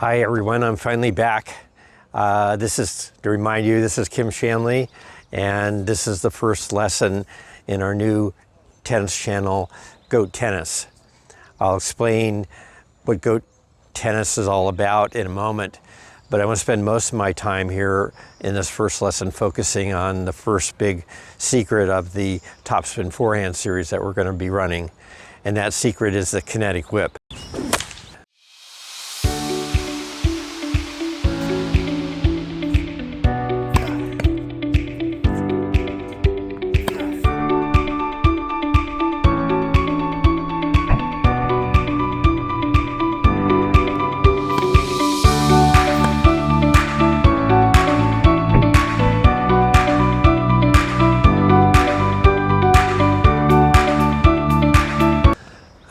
Hi everyone, I'm finally back. This is, to remind you, this is Kim Shanley, and this is the first lesson in our new tennis channel, Goat Tennis. I'll explain what Goat Tennis is all about in a moment, but I want to spend most of my time here in this first lesson focusing on the first big secret of the topspin forehand series that we're going to be running, and that secret is the kinetic whip.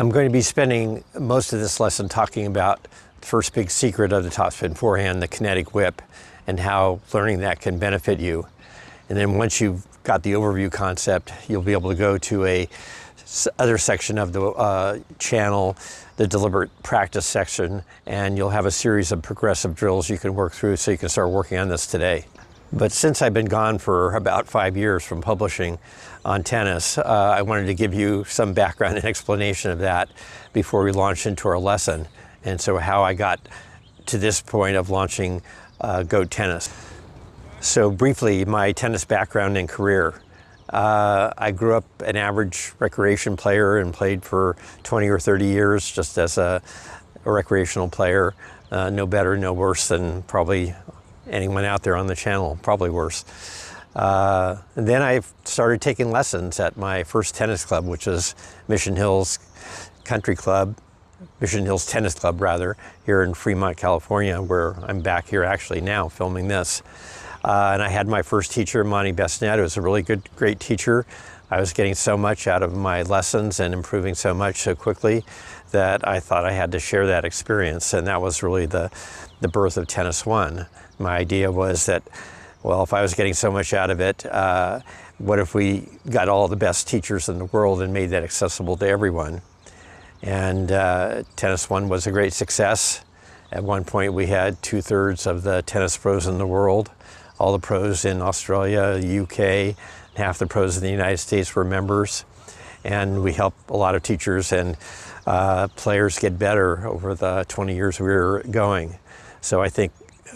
I'm going to be spending most of this lesson talking about the first big secret of the topspin forehand, the kinetic whip, and how learning that can benefit you. And then once you've got the overview concept, you'll be able to go to a other section of the channel, the deliberate practice section, and you'll have a series of progressive drills you can work through so you can start working on this today. But since I've been gone for about 5 years from publishing on tennis, I wanted to give you some background and explanation of that before we launch into our lesson, and so how I got to this point of launching Goat Tennis. So briefly, my tennis background and career. I grew up an average recreation player and played for 20 or 30 years just as a recreational player, no better, no worse than probably anyone out there on the channel, probably worse. And then I started taking lessons at my first tennis club, which is Mission Hills Tennis Club rather, here in Fremont, California, where I'm back here actually now filming this. And I had my first teacher, Monty Besnet, who was a really great teacher. I was getting so much out of my lessons and improving so much so quickly that I thought I had to share that experience, and that was really the birth of Tennis One. My idea was that, well, if I was getting so much out of it, what if we got all the best teachers in the world and made that accessible to everyone? And Tennis One was a great success. At one point we had 2/3 of the tennis pros in the world. All the pros in Australia, UK, half the pros in the United States were members. And we helped a lot of teachers and players get better over the 20 years we were going. So I think,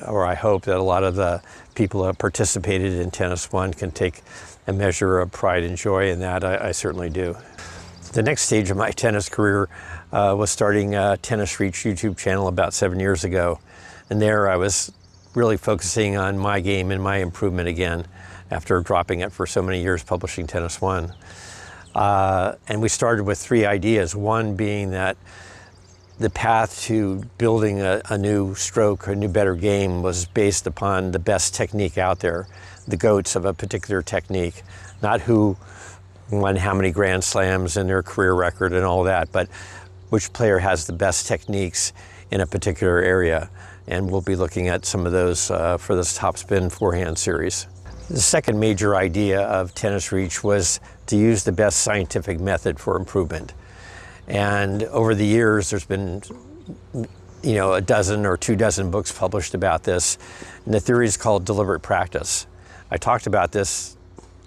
or I hope, that a lot of the people that participated in Tennis One can take a measure of pride and joy in that. I certainly do. The next stage of my tennis career was starting a Tennis Reach YouTube channel about 7 years ago. And there I was really focusing on my game and my improvement again after dropping it for so many years publishing Tennis One. And we started with 3 ideas, one being that the path to building a new stroke, a new better game, was based upon the best technique out there, the goats of a particular technique, not who won how many Grand Slams in their career record and all that, but which player has the best techniques in a particular area. And we'll be looking at some of those for this topspin forehand series. The second major idea of Tennis Reach was to use the best scientific method for improvement. And over the years, there's been, a dozen or 24 books published about this. And the theory is called deliberate practice. I talked about this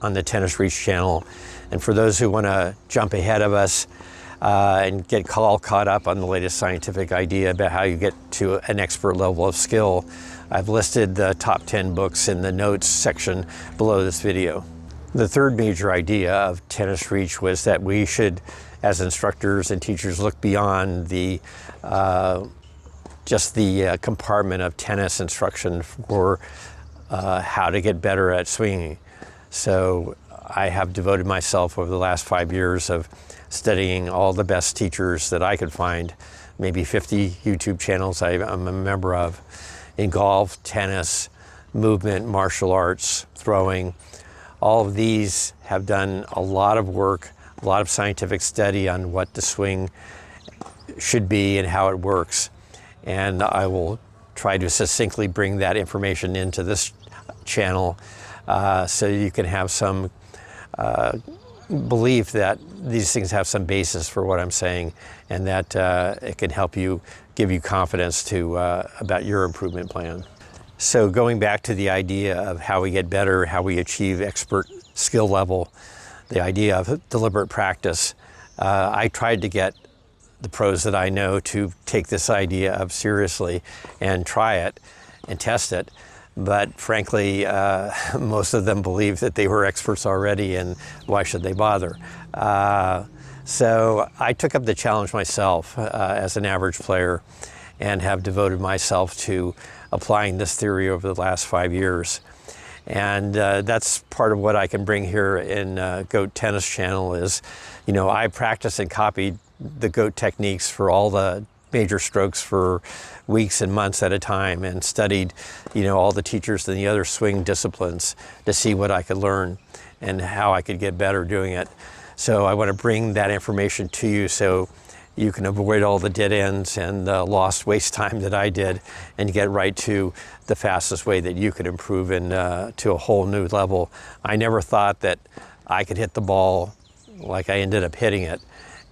on the Tennis Reach channel. And for those who want to jump ahead of us and get all caught up on the latest scientific idea about how you get to an expert level of skill, I've listed the top 10 books in the notes section below this video. The third major idea of Tennis Reach was that we should, as instructors and teachers, look beyond the just the compartment of tennis instruction for how to get better at swinging. So I have devoted myself over the last 5 years of studying all the best teachers that I could find, maybe 50 YouTube channels I'm a member of, in golf, tennis, movement, martial arts, throwing. All of these have done a lot of work, a lot of scientific study on what the swing should be and how it works. And I will try to succinctly bring that information into this channel so you can have some belief that these things have some basis for what I'm saying, and that it can help you, give you confidence to about your improvement plan. So going back to the idea of how we get better, how we achieve expert skill level, the idea of deliberate practice, I tried to get the pros that I know to take this idea up seriously and try it and test it. But frankly, most of them believed that they were experts already, and why should they bother? So I took up the challenge myself as an average player, and have devoted myself to applying this theory over the last 5 years. And that's part of what I can bring here in GOAT Tennis Channel is, you know, I practiced and copied the GOAT techniques for all the major strokes for weeks and months at a time, and studied, you know, all the teachers in the other swing disciplines to see what I could learn and how I could get better doing it. So I want to bring that information to you so you can avoid all the dead ends and the lost waste time that I did, and get right to the fastest way that you could improve to a whole new level. I never thought that I could hit the ball like I ended up hitting it,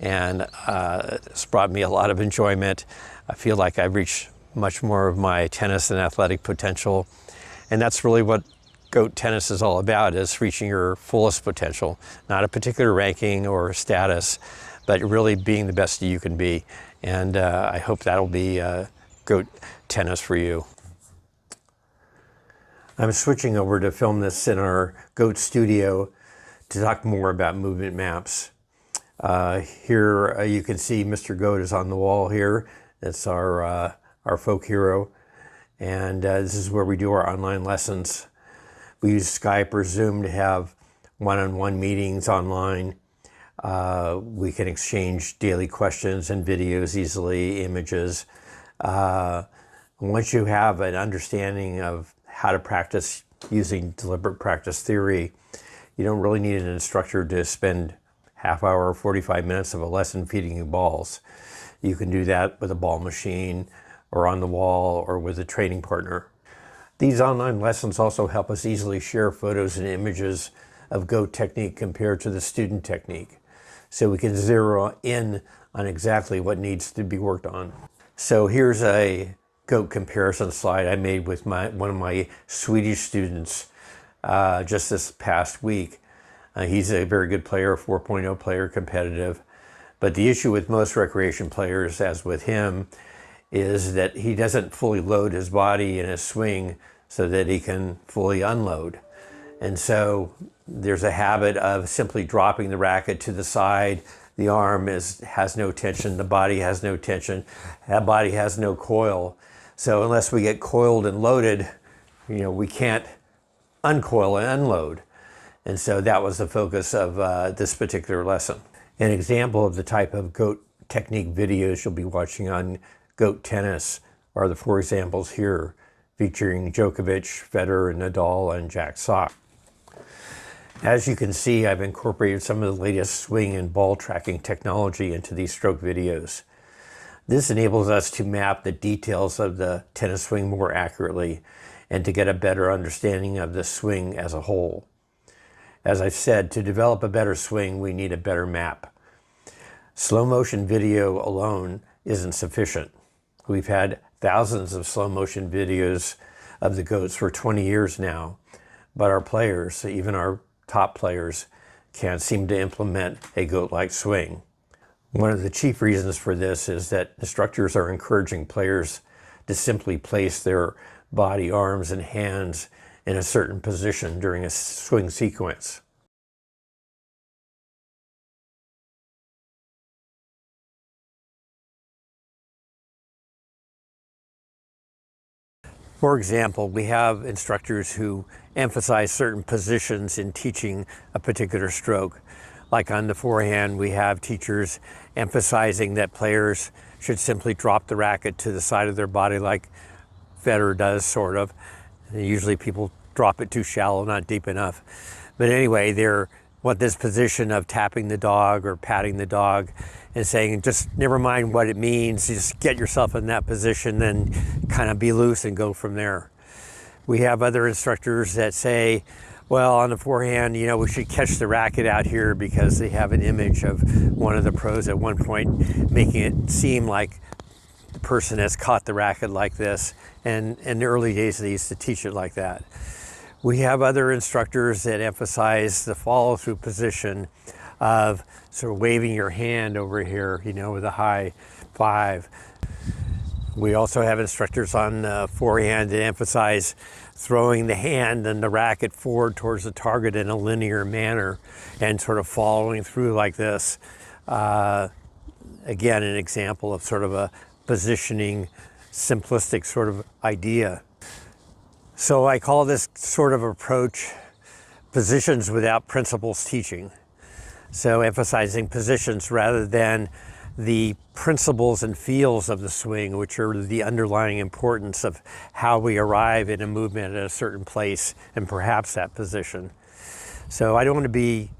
and it's brought me a lot of enjoyment. I feel like I've reached much more of my tennis and athletic potential, and that's really what GOAT tennis is all about, is reaching your fullest potential, not a particular ranking or status, but really being the best you can be. And I hope that'll be GOAT tennis for you. I'm switching over to film this in our GOAT studio to talk more about movement maps. Here you can see Mr. GOAT is on the wall here. That's our folk hero. And this is where we do our online lessons. We use Skype or Zoom to have one-on-one meetings online. We can exchange daily questions and videos easily, images. Once you have an understanding of how to practice using deliberate practice theory, you don't really need an instructor to spend half hour or 45 minutes of a lesson feeding you balls. You can do that with a ball machine or on the wall or with a training partner. These online lessons also help us easily share photos and images of GOAT technique compared to the student technique, so we can zero in on exactly what needs to be worked on. So here's a GOAT comparison slide I made with one of my Swedish students just this past week. He's a very good player, 4.0 player, competitive. But the issue with most recreation players, as with him, is that he doesn't fully load his body in his swing so that he can fully unload. And so there's a habit of simply dropping the racket to the side. The arm has no tension, the body has no tension, that body has no coil. So unless we get coiled and loaded, you know, we can't uncoil and unload. And so that was the focus of this particular lesson. An example of the type of GOAT technique videos you'll be watching on GOAT Tennis are the 4 examples here, featuring Djokovic, Federer, Nadal, and Jack Sock. As you can see, I've incorporated some of the latest swing and ball tracking technology into these stroke videos. This enables us to map the details of the tennis swing more accurately and to get a better understanding of the swing as a whole. As I've said, to develop a better swing, we need a better map. Slow motion video alone isn't sufficient. We've had thousands of slow motion videos of the GOATs for 20 years now, but our players, even our top players, can't seem to implement a GOAT-like swing. One of the chief reasons for this is that instructors are encouraging players to simply place their body, arms, and hands in a certain position during a swing sequence. For example, we have instructors who emphasize certain positions in teaching a particular stroke. Like on the forehand, we have teachers emphasizing that players should simply drop the racket to the side of their body like Federer does, sort of. Usually people drop it too shallow, not deep enough. But anyway, they want this position of tapping the dog or patting the dog and saying, just never mind what it means, just get yourself in that position, then kind of be loose and go from there. We have other instructors that say, Well, on the forehand, you know, we should catch the racket out here because they have an image of one of the pros at one point making it seem like the person has caught the racket like this. And in the early days, they used to teach it like that. We have other instructors that emphasize the follow-through position of sort of waving your hand over here, you know, with a high five. We also have instructors on the forehand that emphasize throwing the hand and the racket forward towards the target in a linear manner and sort of following through like this. Again, an example of sort of a positioning, simplistic sort of idea. So I call this sort of approach positions without principles teaching. So emphasizing positions rather than the principles and feels of the swing, which are the underlying importance of how we arrive in a movement at a certain place and perhaps that position. So I don't want to be,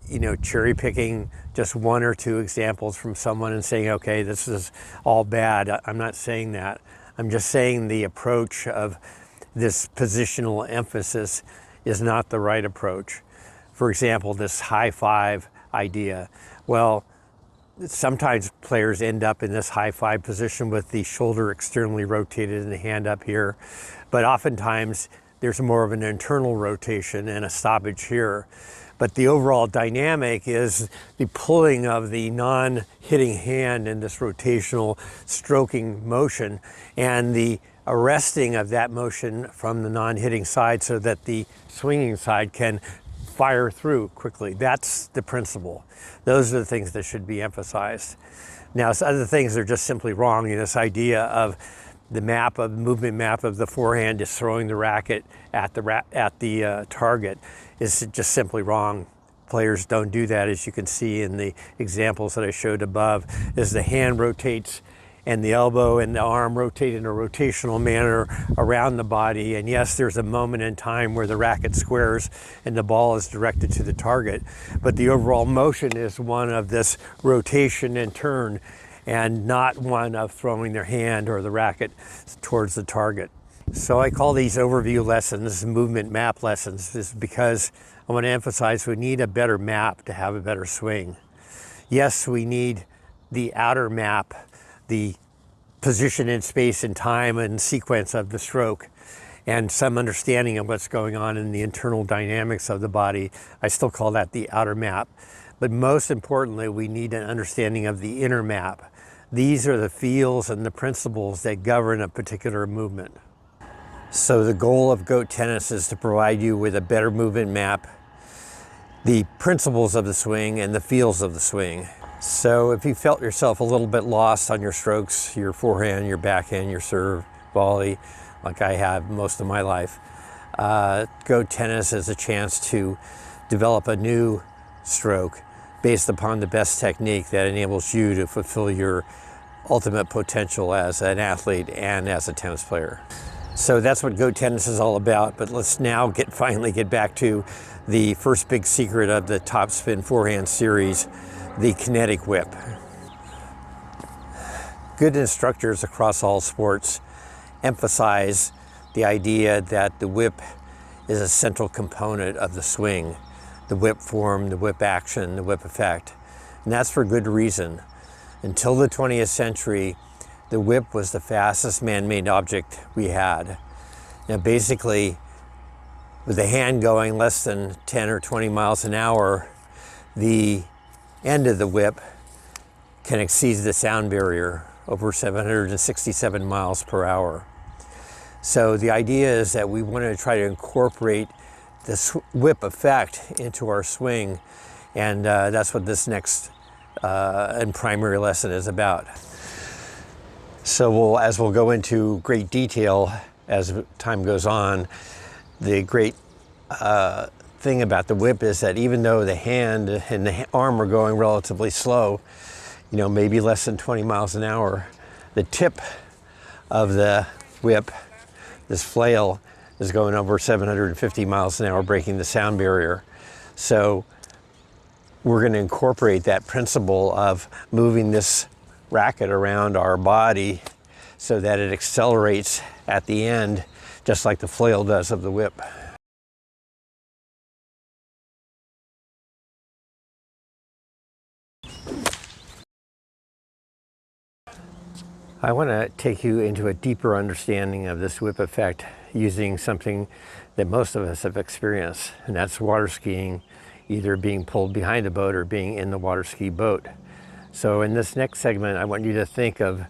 you know, cherry picking just one or two examples from someone and saying, okay, this is all bad. I'm not saying that. I'm just saying the approach of this positional emphasis is not the right approach. For example, this high five idea. Well, sometimes players end up in this high five position with the shoulder externally rotated and the hand up here, but oftentimes there's more of an internal rotation and a stoppage here. But the overall dynamic is the pulling of the non-hitting hand in this rotational stroking motion and the arresting of that motion from the non-hitting side so that the swinging side can fire through quickly. That's the principle. Those are the things that should be emphasized. Now, other things are just simply wrong. You know, this idea of the movement map of the forehand is throwing the racket at the target is just simply wrong. Players don't do that, as you can see in the examples that I showed above. As the hand rotates and the elbow and the arm rotate in a rotational manner around the body. And yes, there's a moment in time where the racket squares and the ball is directed to the target. But the overall motion is one of this rotation and turn and not one of throwing their hand or the racket towards the target. So I call these overview lessons movement map lessons. This is because I want to emphasize we need a better map to have a better swing. Yes, we need the outer map, the position in space and time and sequence of the stroke, and some understanding of what's going on in the internal dynamics of the body. I still call that the outer map. But most importantly, we need an understanding of the inner map. These are the feels and the principles that govern a particular movement. So the goal of Goat Tennis is to provide you with a better movement map, the principles of the swing and the feels of the swing. So if you felt yourself a little bit lost on your strokes, your forehand, your backhand, your serve, volley, like I have most of my life, Goat Tennis is a chance to develop a new stroke based upon the best technique that enables you to fulfill your ultimate potential as an athlete and as a tennis player. So that's what Goat Tennis is all about, but let's now finally get back to the first big secret of the Topspin Forehand series, the Kinetic whip. Good instructors across all sports emphasize the idea that the whip is a central component of the swing, the whip form, the whip action, the whip effect. And that's for good reason. Until the 20th century, the whip was the fastest man-made object we had. Now basically, with the hand going less than 10 or 20 miles an hour, the end of the whip can exceed the sound barrier over 767 miles per hour. So the idea is that we want to try to incorporate this whip effect into our swing, and that's what this next and primary lesson is about. So as we'll go into great detail as time goes on, the great thing about the whip is that even though the hand and the arm are going relatively slow, you know, maybe less than 20 miles an hour, the tip of the whip, this flail, is going over 750 miles an hour, breaking the sound barrier. So we're going to incorporate that principle of moving this racket around our body so that it accelerates at the end, just like the flail does of the whip. I want to take you into a deeper understanding of this whip effect using something that most of us have experienced, and that's water skiing, either being pulled behind a boat or being in the water ski boat. So in this next segment, I want you to think of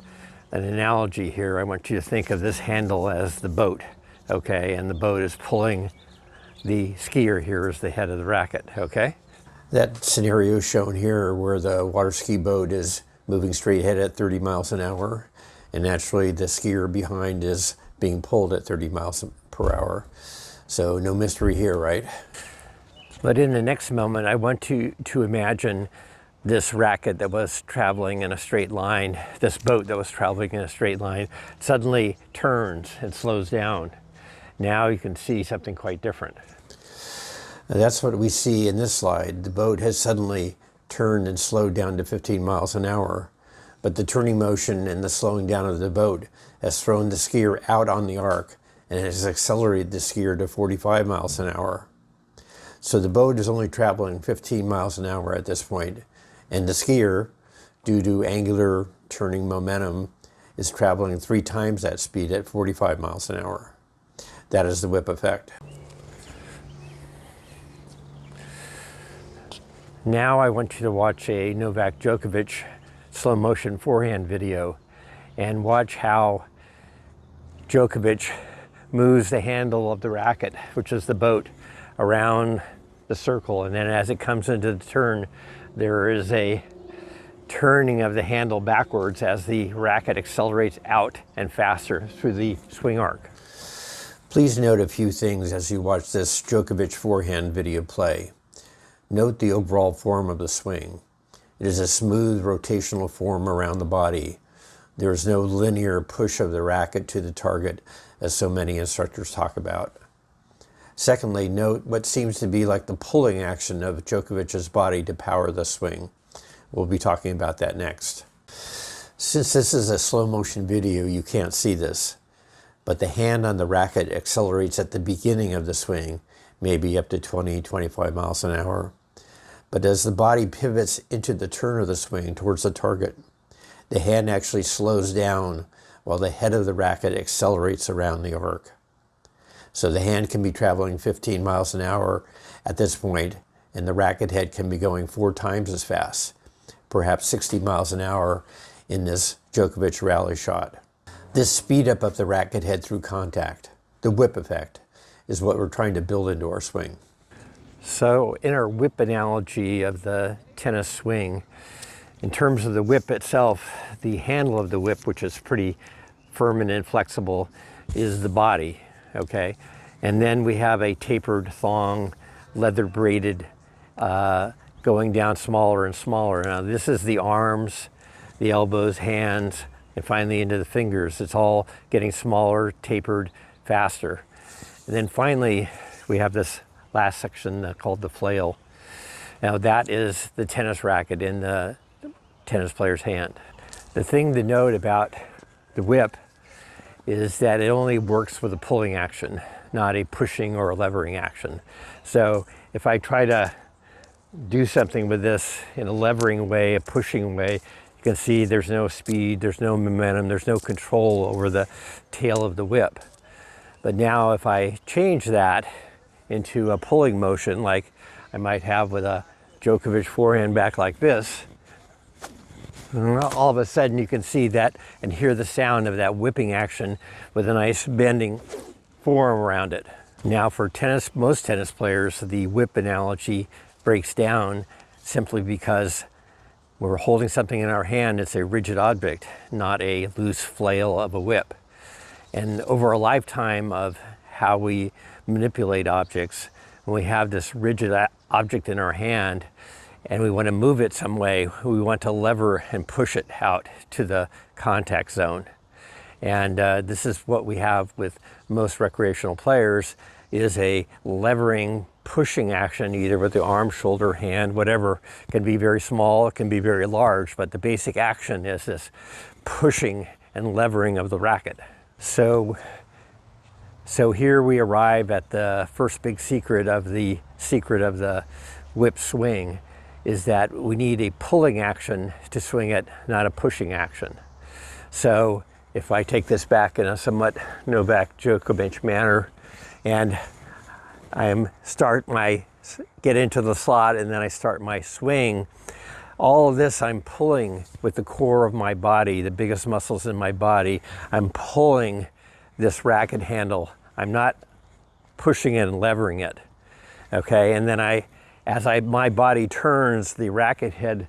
an analogy here. I want you to think of this handle as the boat, okay? And the boat is pulling the skier here as the head of the racket, okay? That scenario shown here where the water ski boat is moving straight ahead at 30 miles an hour, and naturally the skier behind is being pulled at 30 miles per hour. So no mystery here, right? But in the next moment, I want you to imagine this racket that was traveling in a straight line, this boat that was traveling in a straight line, suddenly turns and slows down. Now you can see something quite different. And that's what we see in this slide. The boat has suddenly turned and slowed down to 15 miles an hour. But the turning motion and the slowing down of the boat has thrown the skier out on the arc and has accelerated the skier to 45 miles an hour. So the boat is only traveling 15 miles an hour at this point, and the skier, due to angular turning momentum, is traveling 3 times that speed at 45 miles an hour. That is the whip effect. Now I want you to watch a Novak Djokovic slow motion forehand video and watch how Djokovic moves the handle of the racket, which is the boat, around the circle, and then as it comes into the turn, there is a turning of the handle backwards as the racket accelerates out and faster through the swing arc. Please note a few things as you watch this Djokovic forehand video play. Note the overall form of the swing. It is a smooth rotational form around the body. There is no linear push of the racket to the target, as so many instructors talk about. Secondly, note what seems to be like the pulling action of Djokovic's body to power the swing. We'll be talking about that next. Since this is a slow motion video, you can't see this, but the hand on the racket accelerates at the beginning of the swing, maybe up to 20-25 miles an hour. But as the body pivots into the turn of the swing towards the target, the hand actually slows down while the head of the racket accelerates around the arc. So the hand can be traveling 15 miles an hour at this point, and the racket head can be going 4 times as fast, perhaps 60 miles an hour in this Djokovic rally shot. This speed up of the racket head through contact, the whip effect, is what we're trying to build into our swing. So in our whip analogy of the tennis swing, in terms of the whip itself, the handle of the whip, which is pretty firm and inflexible, is the body, okay? And then we have a tapered thong, leather braided, going down smaller and smaller. Now this is the arms, the elbows, hands, and finally into the fingers. It's all getting smaller, tapered, faster. And then finally, we have this last section called the flail. Now that is the tennis racket in the tennis player's hand. The thing to note about the whip is that it only works with a pulling action, not a pushing or a levering action. So if I try to do something with this in a levering way, a pushing way, you can see there's no speed, there's no momentum, there's no control over the tail of the whip. But now if I change that into a pulling motion like I might have with a Djokovic forehand back like this, all of a sudden you can see that and hear the sound of that whipping action with a nice bending form around it. Now for tennis, most tennis players, the whip analogy breaks down simply because we're holding something in our hand. It's a rigid object, not a loose flail of a whip. And over a lifetime of how we manipulate objects, when we have this rigid object in our hand and we want to move it some way, we want to lever and push it out to the contact zone. And this is what we have with most recreational players, is a levering, pushing action, either with the arm, shoulder, hand, whatever. It can be very small, it can be very large, but the basic action is this pushing and levering of the racket. So here we arrive at the first big secret of the whip swing, is that we need a pulling action to swing it, not a pushing action. So if I take this back in a somewhat Novak Djokovic manner, and get into the slot, and then I start my swing, all of this I'm pulling with the core of my body, the biggest muscles in my body. I'm pulling this racket handle. I'm not pushing it and levering it. Okay, and then my body turns, the racket head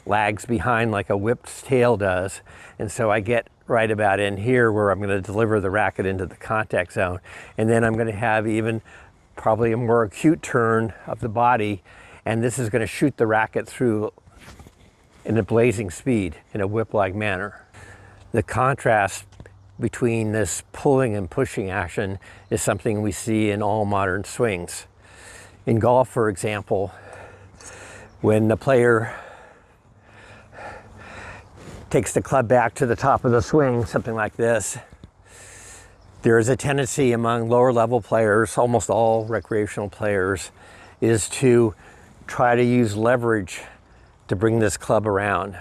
lags behind like a whip's tail does, and so I get right about in here where I'm going to deliver the racket into the contact zone, and then I'm going to have even probably a more acute turn of the body, and this is going to shoot the racket through in a blazing speed in a whip-like manner. The contrast between this pulling and pushing action is something we see in all modern swings. In golf, for example, when the player takes the club back to the top of the swing, something like this, there is a tendency among lower level players, almost all recreational players, is to try to use leverage to bring this club around.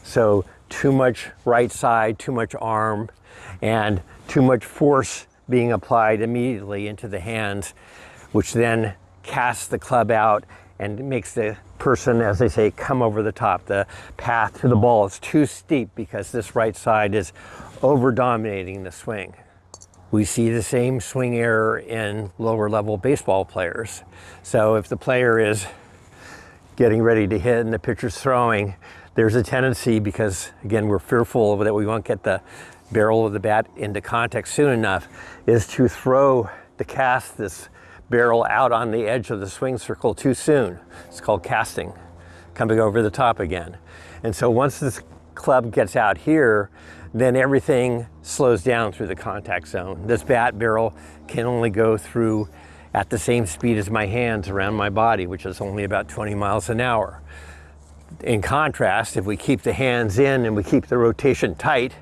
So too much right side, too much arm, and too much force being applied immediately into the hands, which then casts the club out and makes the person, as they say, come over the top. The path to the ball is too steep because this right side is over dominating the swing. We see the same swing error in lower level baseball players. So if the player is getting ready to hit and the pitcher's throwing, there's a tendency, because again, we're fearful that we won't get the barrel of the bat into contact soon enough, is to cast this barrel out on the edge of the swing circle too soon. It's called casting, coming over the top again. And so once this club gets out here, then everything slows down through the contact zone. This bat barrel can only go through at the same speed as my hands around my body, which is only about 20 miles an hour. In contrast, if we keep the hands in and we keep the rotation tight,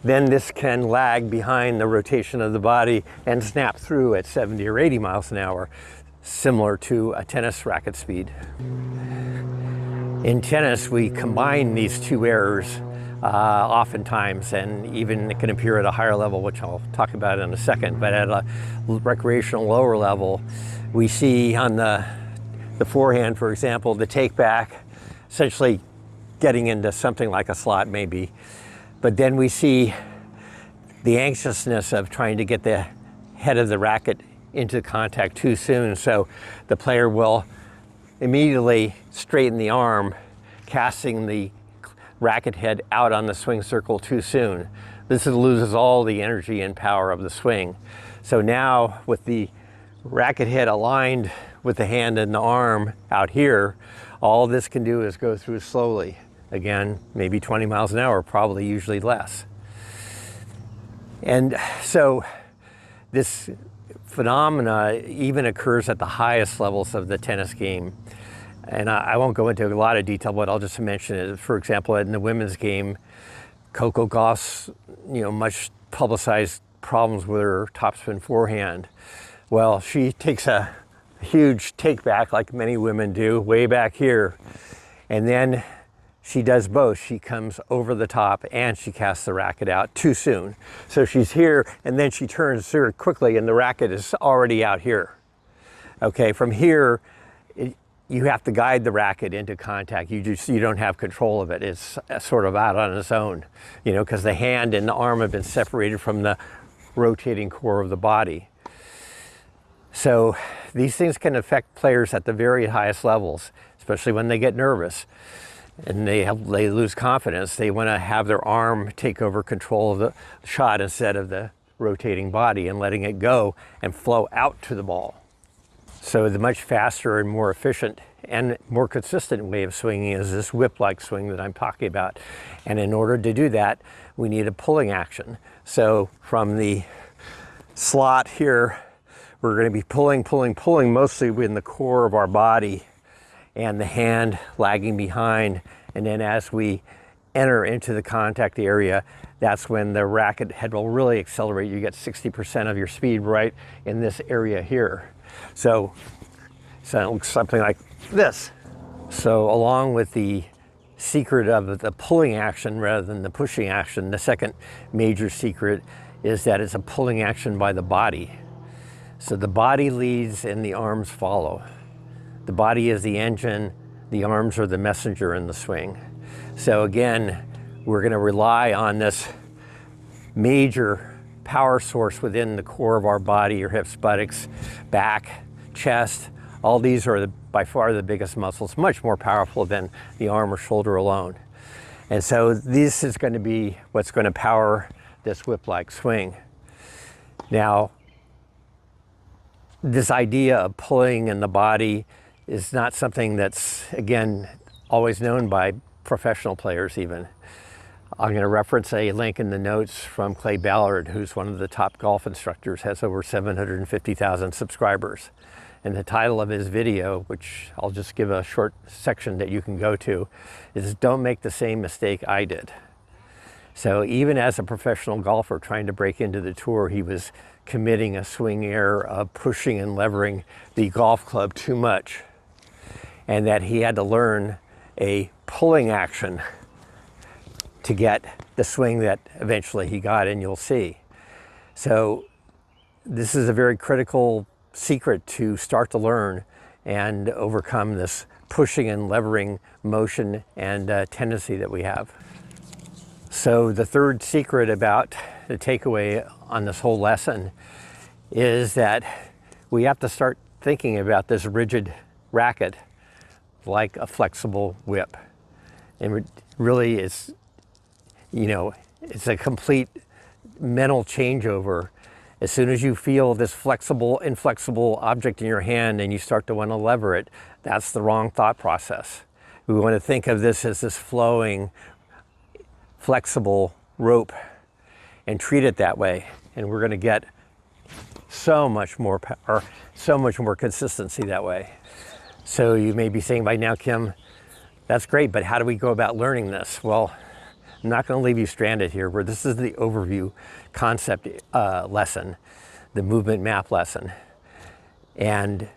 then this can lag behind the rotation of the body and snap through at 70 or 80 miles an hour, similar to a tennis racket speed. In tennis, we combine these two errors oftentimes, and even it can appear at a higher level, which I'll talk about in a second. But at a recreational lower level, we see on the forehand, for example, the take back essentially getting into something like a slot maybe. But then we see the anxiousness of trying to get the head of the racket into contact too soon. So the player will immediately straighten the arm, casting the racket head out on the swing circle too soon. This loses all the energy and power of the swing. So now with the racket head aligned with the hand and the arm out here, all this can do is go through slowly. Again, maybe 20 miles an hour, probably usually less. And so this phenomena even occurs at the highest levels of the tennis game. And I won't go into a lot of detail, but I'll just mention it. For example, in the women's game, Coco Gauff's much publicized problems with her topspin forehand. Well, she takes a huge take back, like many women do, way back here, and then she does both. She comes over the top and she casts the racket out too soon. So she's here and then she turns very quickly and the racket is already out here. Okay, from here, you have to guide the racket into contact. You don't have control of it. It's sort of out on its own, because the hand and the arm have been separated from the rotating core of the body. So these things can affect players at the very highest levels, especially when they get nervous and they lose confidence. They want to have their arm take over control of the shot instead of the rotating body and letting it go and flow out to the ball. So the much faster and more efficient and more consistent way of swinging is this whip-like swing that I'm talking about. And in order to do that, we need a pulling action. So from the slot here, we're going to be pulling mostly in the core of our body and the hand lagging behind. And then as we enter into the contact area, that's when the racket head will really accelerate. You get 60% of your speed right in this area here. So it looks something like this. So along with the secret of the pulling action rather than the pushing action. The second major secret is that it's a pulling action by the body. So the body leads and the arms follow. The body is the engine, the arms are the messenger in the swing. So again, we're going to rely on this major power source within the core of our body, your hips, buttocks, back, chest. All these are by far the biggest muscles, much more powerful than the arm or shoulder alone. And so this is going to be what's going to power this whip-like swing. Now, this idea of pulling in the body is not something that's, again, always known by professional players even. I'm going to reference a link in the notes from Clay Ballard, who's one of the top golf instructors, has over 750,000 subscribers. And the title of his video, which I'll just give a short section that you can go to, is "Don't Make the Same Mistake I Did." So even as a professional golfer trying to break into the tour, he was committing a swing error of pushing and levering the golf club too much, and that he had to learn a pulling action to get the swing that eventually he got, and you'll see. So this is a very critical secret to start to learn and overcome this pushing and levering motion and tendency that we have. So the third secret about the takeaway on this whole lesson is that we have to start thinking about this rigid racket like a flexible whip. And really it's, you know, it's a complete mental changeover. As soon as you feel this flexible, inflexible object in your hand and you start to want to lever it, that's the wrong thought process. We want to think of this as this flowing, flexible rope and treat it that way. And we're going to get so much more power, so much more consistency that way. So you may be saying by now, Kim, that's great, but how do we go about learning this? Well, I'm not going to leave you stranded here, where this is the overview concept lesson, the movement map lesson. And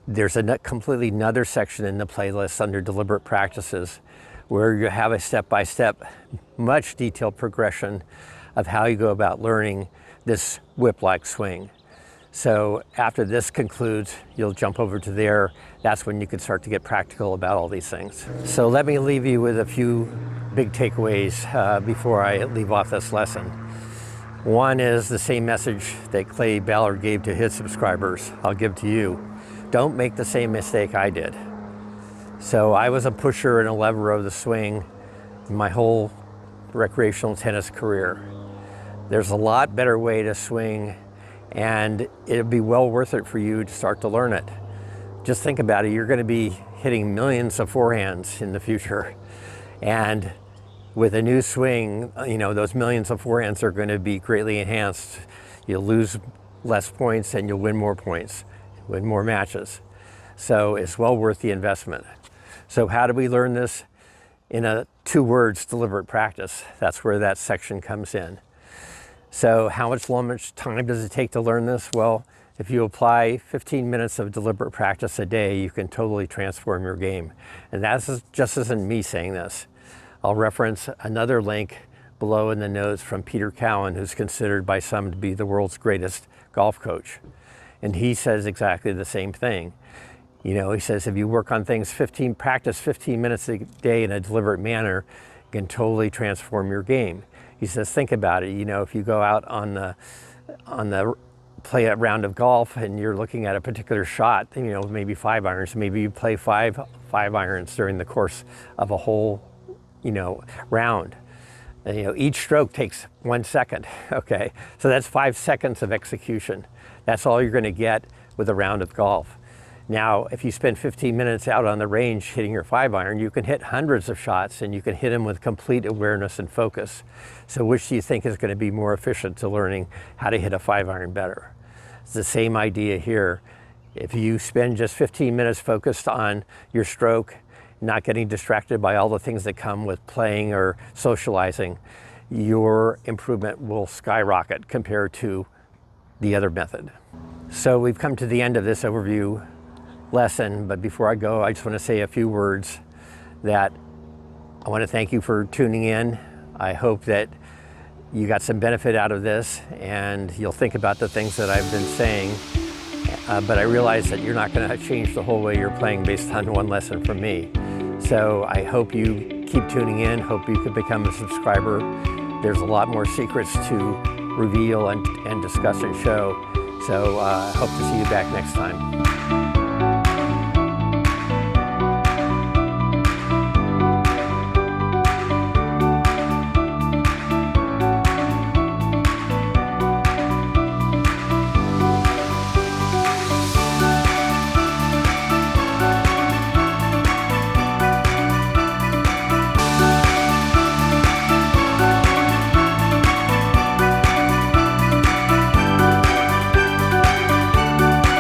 there's a completely another section in the playlist under deliberate practices where you have a step-by-step, much detailed progression of how you go about learning this whip-like swing. So after this concludes, you'll jump over to there. That's when you can start to get practical about all these things. So let me leave you with a few big takeaways before I leave off this lesson. One is the same message that Clay Ballard gave to his subscribers, I'll give to you. Don't make the same mistake I did. So I was a pusher and a leverer of the swing my whole recreational tennis career. There's a lot better way to swing, and it'll be well worth it for you to start to learn it. Just think about it, you're going to be hitting millions of forehands in the future. And with a new swing, you know, those millions of forehands are going to be greatly enhanced. You'll lose less points and you'll win more points, win more matches. So it's well worth the investment. So how do we learn this? In 2 words, deliberate practice. That's where that section comes in. So how much time does it take to learn this? Well, if you apply 15 minutes of deliberate practice a day, you can totally transform your game. And that's just isn't me saying this. I'll reference another link below in the notes from Peter Cowan, who's considered by some to be the world's greatest golf coach. And he says exactly the same thing. You know, he says if you work on things practice 15 minutes a day in a deliberate manner, you can totally transform your game. He says, think about it. You know, if you go out on the play a round of golf and you're looking at a particular shot, you know, maybe 5 irons, maybe you play five irons during the course of a whole, you know, round. And, you know, each stroke takes 1 second. Okay, so that's 5 seconds of execution. That's all you're going to get with a round of golf. Now, if you spend 15 minutes out on the range hitting your 5 iron, you can hit hundreds of shots and you can hit them with complete awareness and focus. So which do you think is going to be more efficient to learning how to hit a 5 iron better? It's the same idea here. If you spend just 15 minutes focused on your stroke, not getting distracted by all the things that come with playing or socializing, your improvement will skyrocket compared to the other method. So we've come to the end of this overview lesson, but before I go, I just want to say a few words that I want to thank you for tuning in. I hope that you got some benefit out of this and you'll think about the things that I've been saying. But I realize that you're not going to change the whole way you're playing based on one lesson from me. So I hope you keep tuning in, hope you can become a subscriber. There's a lot more secrets to reveal and discuss and show. So I hope to see you back next time.